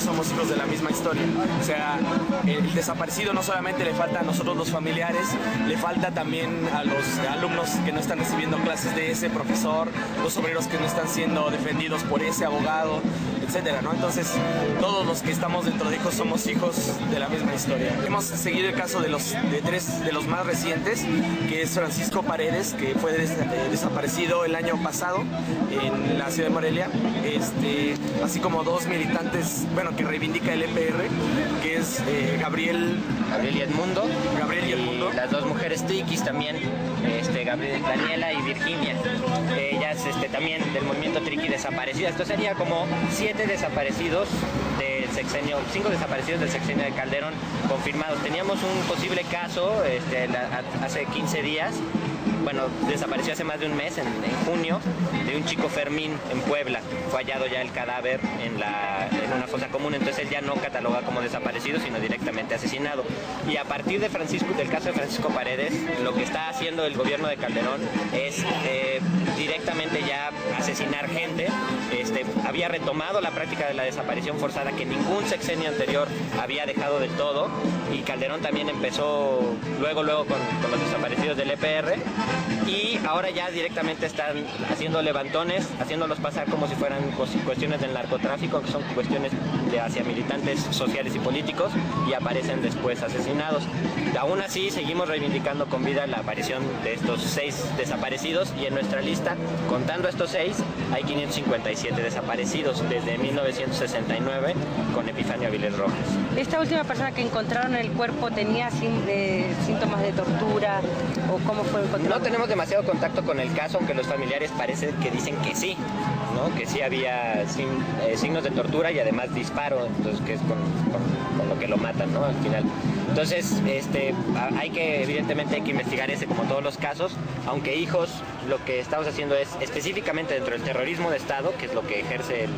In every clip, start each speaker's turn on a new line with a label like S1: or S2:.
S1: todos somos hijos de la misma historia. O sea, el desaparecido no solamente le falta a nosotros los familiares, le falta también a los alumnos que no están recibiendo clases de ese profesor, los obreros que no están siendo defendidos por ese abogado, etcétera, ¿no? Entonces, todos los que estamos dentro de Hijos somos hijos de la misma historia. Hemos seguido el caso de tres de los más recientes, que es Francisco Paredes, que fue desaparecido el año pasado en la ciudad de Morelia, así como dos militantes, bueno, que reivindica el EPR, que es Gabriel
S2: y Edmundo.
S1: Y
S2: las dos mujeres triquis también, Daniela y Virginia. Ellas también del movimiento triqui desaparecidas. Esto sería como 7 desaparecidos del sexenio, 5 desaparecidos del sexenio de Calderón confirmados. Teníamos un posible caso hace 15 días. Bueno, desapareció hace más de un mes, en junio, de un chico Fermín en Puebla. Fue hallado ya el cadáver en una fosa común, entonces él ya no cataloga como desaparecido, sino directamente asesinado. Y a partir del caso de Francisco Paredes, lo que está haciendo el gobierno de Calderón es directamente ya asesinar gente. Había retomado la práctica de la desaparición forzada que ningún sexenio anterior había dejado del todo, y Calderón también empezó luego con los desaparecidos del EPR. Y ahora ya directamente están haciendo levantones, haciéndolos pasar como si fueran cuestiones del narcotráfico, que son cuestiones hacia militantes sociales y políticos, y aparecen después asesinados. Aún así, seguimos reivindicando con vida la aparición de estos 6 desaparecidos, y en nuestra lista, contando estos 6, hay 557 desaparecidos desde 1969 con Epifanio Avilés Rojas.
S3: ¿Esta última persona que encontraron el cuerpo tenía síntomas de tortura o cómo fue encontrado?
S2: No tenemos demasiado contacto con el caso, aunque los familiares parece que dicen que sí, ¿no? Que sí había signos de tortura y además disparo, entonces que es con lo que lo matan, ¿no? Al final. Entonces, evidentemente hay que investigar como todos los casos, aunque Hijos lo que estamos haciendo es específicamente dentro del terrorismo de Estado, que es lo que ejerce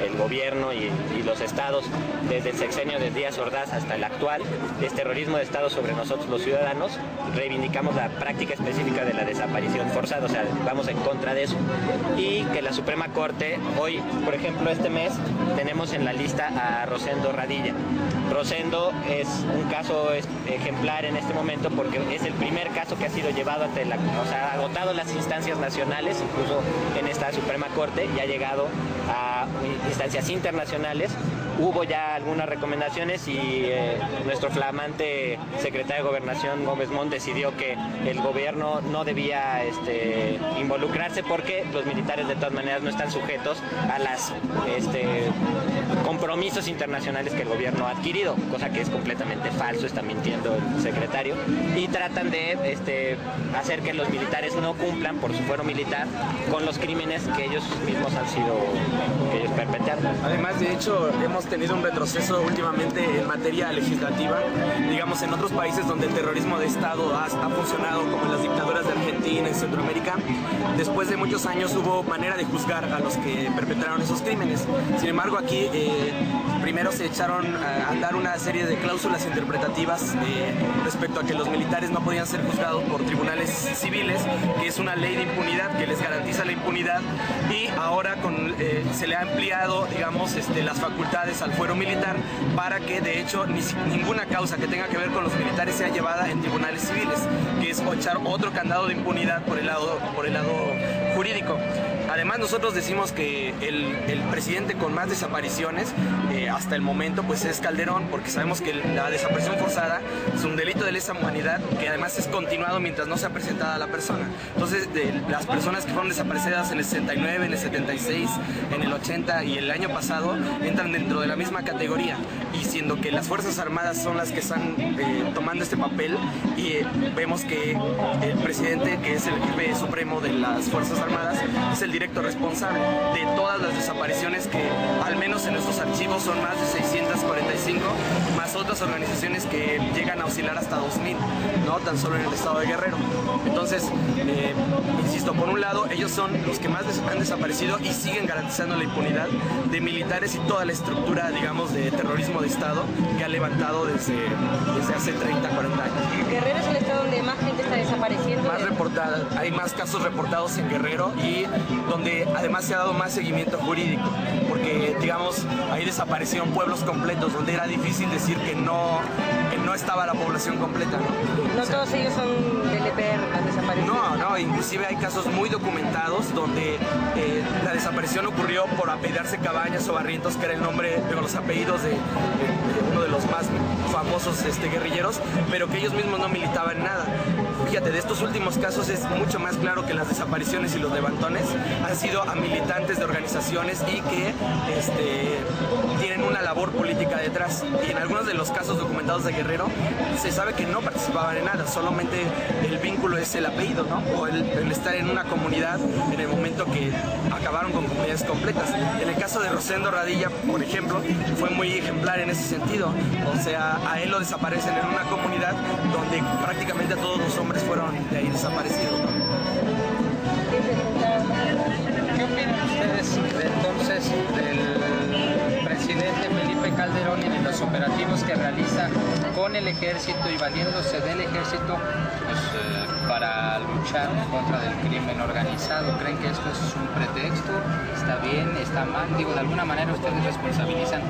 S2: el gobierno y los estados desde el sexenio de Díaz Ordaz hasta el actual, es terrorismo de Estado sobre nosotros los ciudadanos. Reivindicamos la práctica específica de la desaparición forzada, o sea, vamos en contra de eso, y que la Suprema Corte, hoy, por ejemplo, este mes, tenemos en la lista a Rosendo Radilla. Rosendo es un caso ejemplar en este momento porque es el primer caso que ha sido llevado ha agotado las instancias nacionales, incluso en esta Suprema Corte, y ha llegado a instancias internacionales. Hubo ya algunas recomendaciones y nuestro flamante secretario de Gobernación, Gómez Mont, decidió que el gobierno no debía involucrarse porque los militares de todas maneras no están sujetos a los compromisos internacionales que el gobierno ha adquirido, cosa que es completamente falso, está mintiendo el secretario, y tratan de hacer que los militares no cumplan por su fuero militar con los crímenes que ellos mismos que ellos perpetraron.
S1: Además, de hecho, hemos tenido un retroceso últimamente en materia legislativa, digamos, en otros países donde el terrorismo de Estado ha funcionado, como en las dictaduras de Argentina y Centroamérica. Después de muchos años hubo manera de juzgar a los que perpetraron esos crímenes. Sin embargo, aquí primero se echaron a andar una serie de cláusulas interpretativas respecto a que los militares no podían ser juzgados por tribunales civiles, que es una ley de impunidad que les garantiza la impunidad, y ahora se le ha ampliado, digamos, las facultades al fuero militar para que de hecho ninguna causa que tenga que ver con los militares sea llevada en tribunales civiles, que es echar otro candado de impunidad por el lado jurídico. Además, nosotros decimos que el presidente con más desapariciones hasta el momento pues es Calderón, porque sabemos que la desaparición forzada es un delito de lesa humanidad que además es continuado mientras no sea presentada la persona. Entonces, las personas que fueron desaparecidas en el 69, en el 76, en el 80 y el año pasado entran dentro de la misma categoría, y siendo que las Fuerzas Armadas son las que están tomando este papel, y vemos que el presidente, que es el jefe supremo de las Fuerzas Armadas, es el directo responsable de todas las desapariciones, que al menos en nuestros archivos son más de 645, más otras organizaciones que llegan a oscilar hasta 2000, no tan solo en el estado de Guerrero. Entonces, insisto, por un lado, ellos son los que más han desaparecido y siguen garantizando la impunidad de militares y toda la estructura, digamos, de terrorismo de Estado que ha levantado desde hace 30, 40 años.
S3: Guerrero es el estado donde más gente está desapareciendo.
S1: Hay más casos reportados en Guerrero, y donde además se ha dado más seguimiento jurídico, porque que, digamos, ahí desaparecieron pueblos completos, donde era difícil decir que no estaba la población completa, ¿no?
S3: No todos ellos son del EPR, los desaparecidos.
S1: No, inclusive hay casos muy documentados donde la desaparición ocurrió por apellidarse Cabañas o Barrientos, que era el nombre, los apellidos de uno de los más famosos guerrilleros, pero que ellos mismos no militaban en nada. Fíjate, de estos últimos casos es mucho más claro que las desapariciones y los levantones han sido a militantes de organizaciones y que tienen una labor política detrás. Y en algunos de los casos documentados de Guerrero se sabe que no participaban en nada, solamente el vínculo es el apellido, ¿no? O el estar en una comunidad en el momento que acabaron con comunidades completas. En el caso de Rosendo Radilla, por ejemplo, fue muy ejemplar en ese sentido. O sea, a él lo desaparecen en una comunidad donde prácticamente todos los hombres fueron de ahí desaparecidos.
S4: ¿Qué opinan ustedes entonces del presidente Felipe Calderón y de los operativos que realiza con el ejército y valiéndose del ejército para luchar en contra del crimen organizado? ¿Creen que esto es un pretexto? ¿Está bien? ¿Está mal? Digo, de alguna manera ustedes responsabilizan,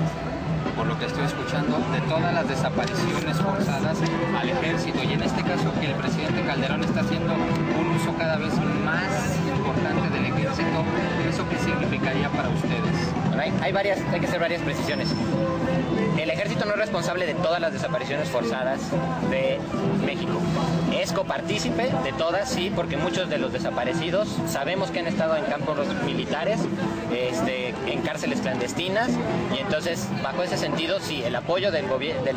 S4: por lo que estoy escuchando, de todas las desapariciones forzadas al ejército, y en este caso que el presidente Calderón está haciendo un uso cada vez más importante del ejército. ¿Eso qué significaría para ustedes?
S2: Bueno, hay que hacer varias precisiones. El ejército no es responsable de todas las desapariciones forzadas de México. Es copartícipe de todas, sí, porque muchos de los desaparecidos sabemos que han estado en campos militares, en cárceles clandestinas, y entonces, bajo ese sentido, sí, el apoyo del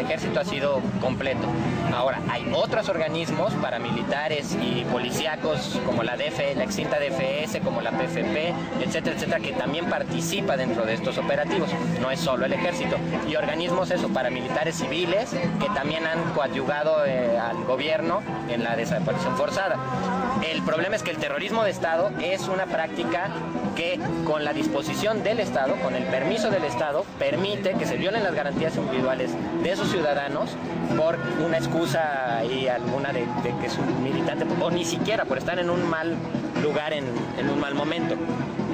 S2: ejército ha sido completo. Ahora, hay otros organismos paramilitares y policíacos, como la extinta DFS, como la PFP, etcétera, etcétera, que también participa dentro de estos operativos. No es solo el ejército. Y organismos paramilitares civiles que también han coadyuvado al gobierno en la desaparición forzada. El problema es que el terrorismo de Estado es una práctica que, con la disposición del Estado, con el permiso del Estado, permite que se violen las garantías individuales de sus ciudadanos por una excusa y alguna de que es un militante, o ni siquiera por estar en un mal lugar en un mal momento.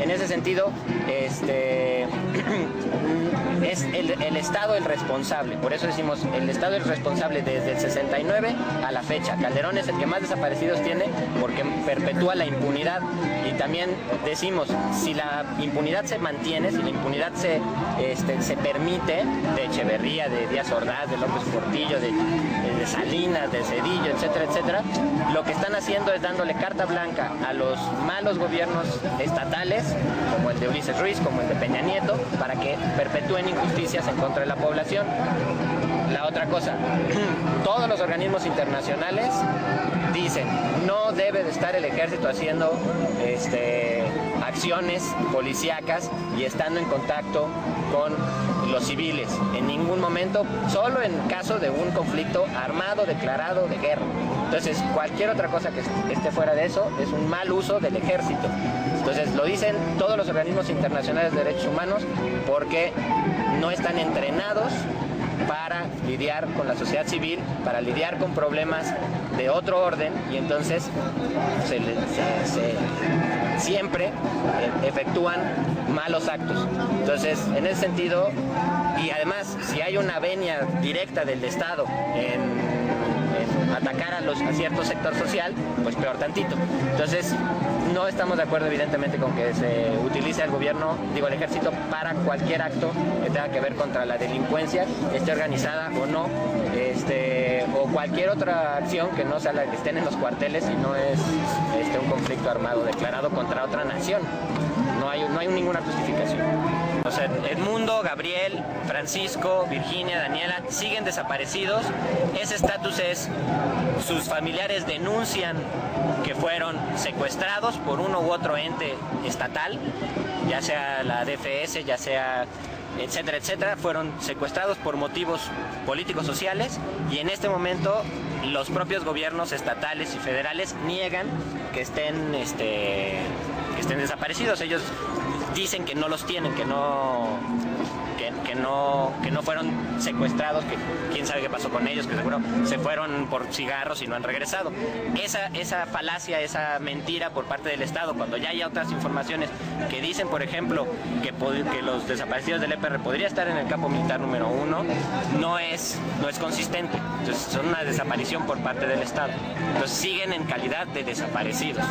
S2: En ese sentido, es el Estado el responsable. Por eso decimos, el Estado es responsable desde el 69 a la fecha. Calderón es el que más desaparecidos tiene porque perpetúa la impunidad. Y también decimos, si la impunidad se mantiene, si la impunidad se permite, de Echeverría, de Díaz Ordaz, de López Portillo, de Salinas, de Zedillo, etcétera, etcétera, lo que están haciendo es dándole carta blanca a los malos gobiernos estatales, como el de Ulises Ruiz, como el de Peña Nieto, para que perpetúen injusticias en contra de la población. La otra cosa, todos los organismos internacionales dicen, no debe de estar el ejército haciendo acciones policíacas y estando en contacto con los civiles, en ningún momento, solo en caso de un conflicto armado declarado de guerra. Entonces, cualquier otra cosa que esté fuera de eso es un mal uso del ejército. Entonces, lo dicen todos los organismos internacionales de derechos humanos porque no están entrenados para lidiar con la sociedad civil, para lidiar con problemas de otro orden, y entonces siempre efectúan malos actos. Entonces, en ese sentido, y además, si hay una venia directa del Estado en atacar a cierto sector social, pues peor tantito. Entonces, no estamos de acuerdo evidentemente con que se utilice el gobierno, el ejército, para cualquier acto que tenga que ver contra la delincuencia, esté organizada o no, o cualquier otra acción que no sea la que estén en los cuarteles y no es un conflicto armado declarado contra otra nación. No hay ninguna justificación. O sea, Edmundo, Gabriel, Francisco, Virginia, Daniela siguen desaparecidos. Ese estatus es, sus familiares denuncian que fueron secuestrados por uno u otro ente estatal, ya sea la DFS, ya sea etcétera, etcétera, fueron secuestrados por motivos políticos sociales, y en este momento los propios gobiernos estatales y federales niegan que estén desaparecidos. Ellos dicen que no los tienen, que no fueron secuestrados, que quién sabe qué pasó con ellos, que seguro se fueron por cigarros y no han regresado. Esa falacia, esa mentira por parte del Estado, cuando ya hay otras informaciones que dicen, por ejemplo, que los desaparecidos del EPR podría estar en el campo militar número 1, no es consistente. Entonces son una desaparición por parte del Estado. Entonces siguen en calidad de desaparecidos.